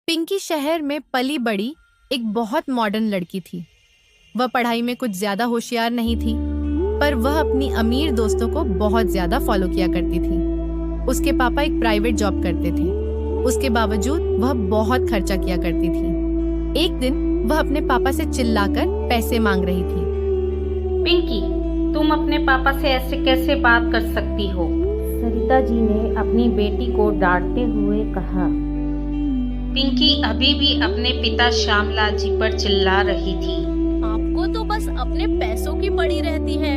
पिंकी शहर में पली बड़ी एक बहुत मॉडर्न लड़की थी। वह पढ़ाई में कुछ ज्यादा होशियार नहीं थी, पर वह अपनी अमीर दोस्तों को बहुत ज्यादा फॉलो किया करती थी। उसके पापा एक प्राइवेट जॉब करते थे। उसके बावजूद वह बहुत खर्चा किया करती थी। एक दिन वह अपने पापा से चिल्लाकर पैसे मांग रही थी। पिंकी, तुम अपने पापा से ऐसे कैसे बात कर सकती हो? सरिता जी ने अपनी बेटी को डांटते हुए कहा। पिंकी अभी भी अपने पिता श्यामलाल जी पर चिल्ला रही थी। आपको तो बस अपने पैसों की पड़ी रहती है,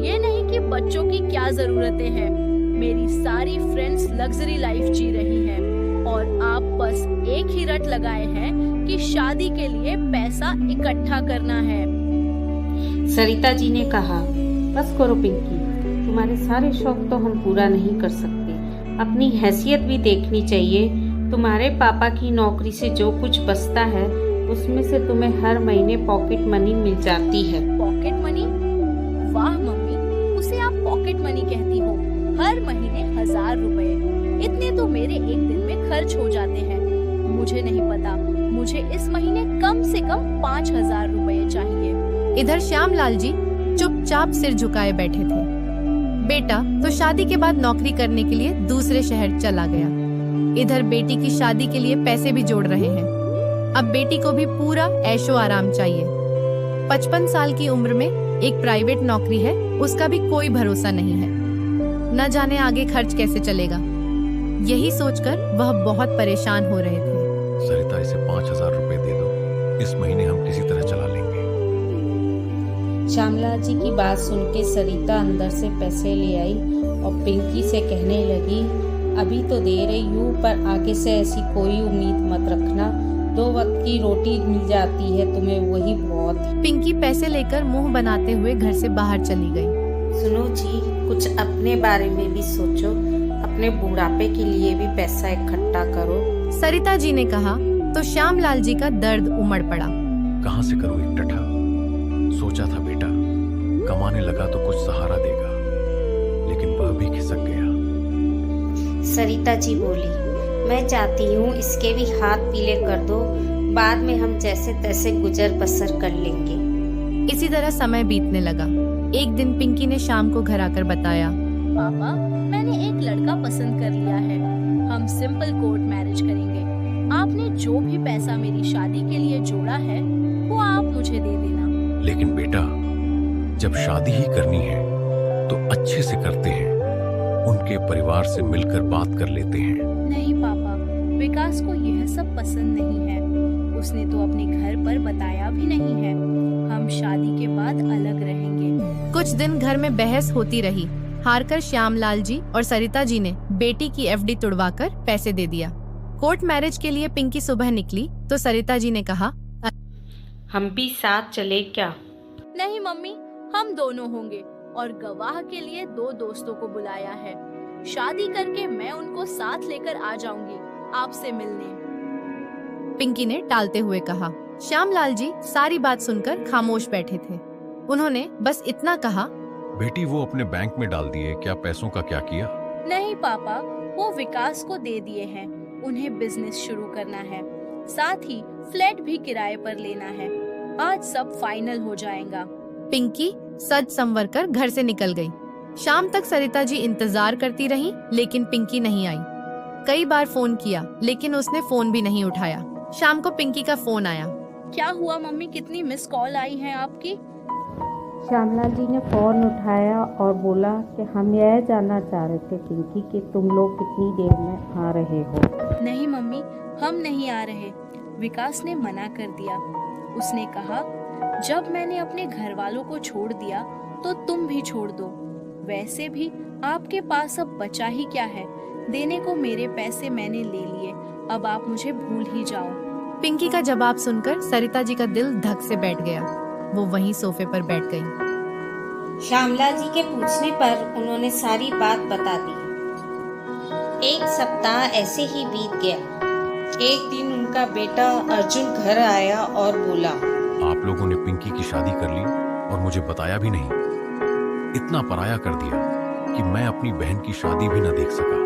ये नहीं कि बच्चों की क्या जरूरतें हैं। मेरी सारी फ्रेंड्स लग्जरी लाइफ जी रही हैं और आप बस एक ही रट लगाए हैं कि शादी के लिए पैसा इकट्ठा करना है। सरिता जी ने कहा, बस करो पिंकी, तुम्हारे सारे शौक तो हम पूरा नहीं कर सकते। अपनी हैसियत भी देखनी चाहिए। तुम्हारे पापा की नौकरी से जो कुछ बचता है उसमें से तुम्हें हर महीने पॉकेट मनी मिल जाती है। Pocket money? वाह मम्मी, उसे आप पॉकेट मनी कहती हो। हर महीने 1000 रुपए, इतने तो मेरे एक दिन में खर्च हो जाते हैं। मुझे नहीं पता, मुझे इस महीने कम से कम 5000 रुपए चाहिए। इधर श्यामलाल जी चुपचाप सिर झुकाए बैठे थे। बेटा तो शादी के बाद नौकरी करने के लिए दूसरे शहर चला गया। इधर बेटी की शादी के लिए पैसे भी जोड़ रहे हैं। अब बेटी को भी पूरा ऐशो आराम चाहिए। 55 साल की उम्र में एक प्राइवेट नौकरी है, उसका भी कोई भरोसा नहीं है। न जाने आगे खर्च कैसे चलेगा। यही सोचकर वह बहुत परेशान हो रहे थे। सरिता, इसे 5000 रुपए दे दो, इस महीने हम किसी तरह चला लेंगे। श्यामलाल जी की बात सुन के सरिता अंदर से पैसे ले आई और पिंकी से कहने लगी, अभी तो दे रही हूँ, पर आगे से ऐसी कोई उम्मीद मत रखना। 2 वक्त की रोटी मिल जाती है तुम्हें, वही बहुत है। पिंकी पैसे लेकर मुंह बनाते हुए घर से बाहर चली गई। सुनो जी, कुछ अपने बारे में भी सोचो। अपने बुढ़ापे के लिए भी पैसा इकट्ठा करो। सरिता जी ने कहा तो श्यामलाल जी का दर्द उमड़ पड़ा। कहाँ से करूँ एक टठा? सोचा था बेटा कमाने लगा तो कुछ सहारा देगा, लेकिन वह भी खिसक गया। सरिता जी बोली, मैं चाहती हूँ इसके भी हाथ पीले कर दो, बाद में हम जैसे तैसे गुजर बसर कर लेंगे। इसी तरह समय बीतने लगा। एक दिन पिंकी ने शाम को घर आकर बताया, पापा, मैंने एक लड़का पसंद कर लिया है। हम सिंपल कोर्ट मैरिज करेंगे। आपने जो भी पैसा मेरी शादी के लिए जोड़ा है वो आप मुझे दे देना। लेकिन बेटा, जब शादी ही करनी है तो अच्छे से करते हैं, उनके परिवार से मिलकर बात कर लेते हैं। नहीं पापा, विकास को यह सब पसंद नहीं है। उसने तो अपने घर पर बताया भी नहीं है। हम शादी के बाद अलग रहेंगे। कुछ दिन घर में बहस होती रही। हारकर श्यामलाल जी और सरिता जी ने बेटी की एफडी तुड़वाकर पैसे दे दिया। कोर्ट मैरिज के लिए पिंकी सुबह निकली तो सरिता जी ने कहा, हम भी साथ चले क्या? नहीं मम्मी, हम दोनों होंगे और गवाह के लिए 2 दोस्तों को बुलाया है। शादी करके मैं उनको साथ लेकर आ जाऊंगी आपसे मिलने। पिंकी ने टालते हुए कहा। श्यामलाल जी सारी बात सुनकर खामोश बैठे थे। उन्होंने बस इतना कहा, बेटी वो अपने बैंक में डाल दिए, क्या पैसों का क्या किया? नहीं पापा, वो विकास को दे दिए हैं। उन्हें बिजनेस शुरू करना है, साथ ही फ्लैट भी किराए पर लेना है। आज सब फाइनल हो जाएगा। पिंकी सज संवर कर घर से निकल गई। शाम तक सरिता जी इंतजार करती रहीं, लेकिन पिंकी नहीं आई। कई बार फोन किया, लेकिन उसने फोन भी नहीं उठाया। शाम को पिंकी का फोन आया। क्या हुआ मम्मी, कितनी मिस कॉल आई है आपकी? श्यामलाल जी ने फोन उठाया और बोला कि हम यह जानना चाह रहे थे पिंकी कि तुम लोग कितनी देर में आ रहे हो। नहीं मम्मी, हम नहीं आ रहे। विकास ने मना कर दिया। उसने कहा, जब मैंने अपने घर वालों को छोड़ दिया तो तुम भी छोड़ दो। वैसे भी आपके पास अब बचा ही क्या है? देने को मेरे पैसे मैंने ले लिए, अब आप मुझे भूल ही जाओ। पिंकी का जवाब सुनकर सरिता जी का दिल धक से बैठ गया। वो वहीं सोफे पर बैठ गई। श्यामलाल जी के पूछने पर उन्होंने सारी बात बता दी। एक सप्ताह ऐसे ही बीत गया। एक दिन उनका बेटा अर्जुन घर आया और बोला, आप लोगों ने पिंकी की शादी कर ली और मुझे बताया भी नहीं। इतना पराया कर दिया कि मैं अपनी बहन की शादी भी न देख सका।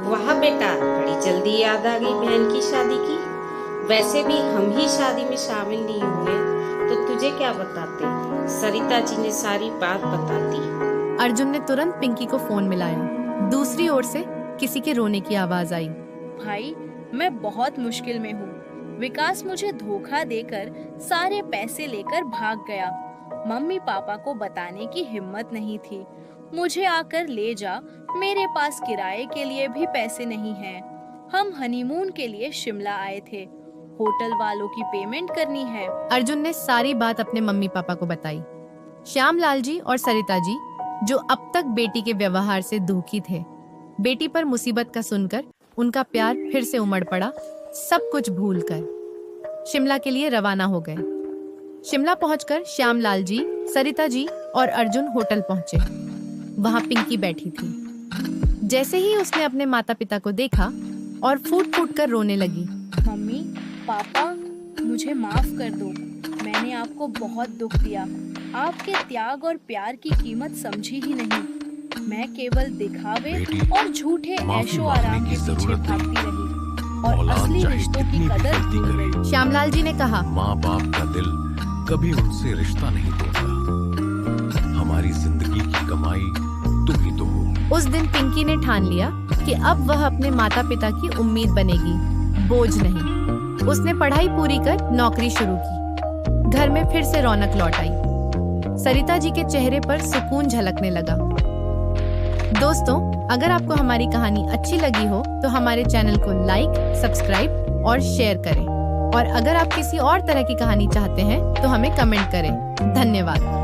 वाह बेटा, बड़ी जल्दी याद आ गई बहन की शादी की। वैसे भी हम ही शादी में शामिल नहीं हुए तो तुझे क्या बताते। सरिता जी ने सारी बात बता दी। अर्जुन ने तुरंत पिंकी को फोन मिलाया। दूसरी ओर से किसी के रोने की आवाज आई। भाई, मैं बहुत मुश्किल में हूँ। विकास मुझे धोखा देकर सारे पैसे लेकर भाग गया। मम्मी पापा को बताने की हिम्मत नहीं थी। मुझे आकर ले जा, मेरे पास किराए के लिए भी पैसे नहीं हैं। हम हनीमून के लिए शिमला आए थे। होटल वालों की पेमेंट करनी है। अर्जुन ने सारी बात अपने मम्मी पापा को बताई। श्यामलाल जी और सरिता जी, जो अब तक बेटी के व्यवहार से दुखी थे, बेटी पर मुसीबत का सुनकर उनका प्यार फिर से उमड़ पड़ा। सब कुछ भूलकर शिमला के लिए रवाना हो गए। शिमला पहुंचकर श्यामलाल जी, सरिता जी और अर्जुन होटल पहुंचे। वहां पिंकी बैठी थी। जैसे ही उसने अपने माता पिता को देखा और फूट फूट कर रोने लगी। मम्मी पापा, मुझे माफ कर दो। मैंने आपको बहुत दुख दिया। आपके त्याग और प्यार की कीमत समझी ही नहीं। मैं केवल दिखावे बेटी, और झूठे माफी ऐशो मांगने आराम की के पीछे जरूरत नहीं। भागती रही और औलाद असली चाहे रिश्तों की कितनी भी कदर गलती भूल करे, गई। श्यामलाल जी ने कहा, माँ बाप का दिल कभी उनसे रिश्ता नहीं तोड़ता। हमारी जिंदगी की कमाई तुम ही तो हो। उस दिन पिंकी ने ठान लिया कि अब वह अपने माता पिता की उम्मीद बनेगी, बोझ नहीं। उसने पढ़ाई पूरी कर नौकरी शुरू की। घर में फिर से रौनक लौट आई। सरिता जी के चेहरे पर सुकून झलकने लगा। दोस्तों, अगर आपको हमारी कहानी अच्छी लगी हो तो हमारे चैनल को लाइक, सब्सक्राइब और शेयर करें। और अगर आप किसी और तरह की कहानी चाहते हैं तो हमें कमेंट करें। धन्यवाद।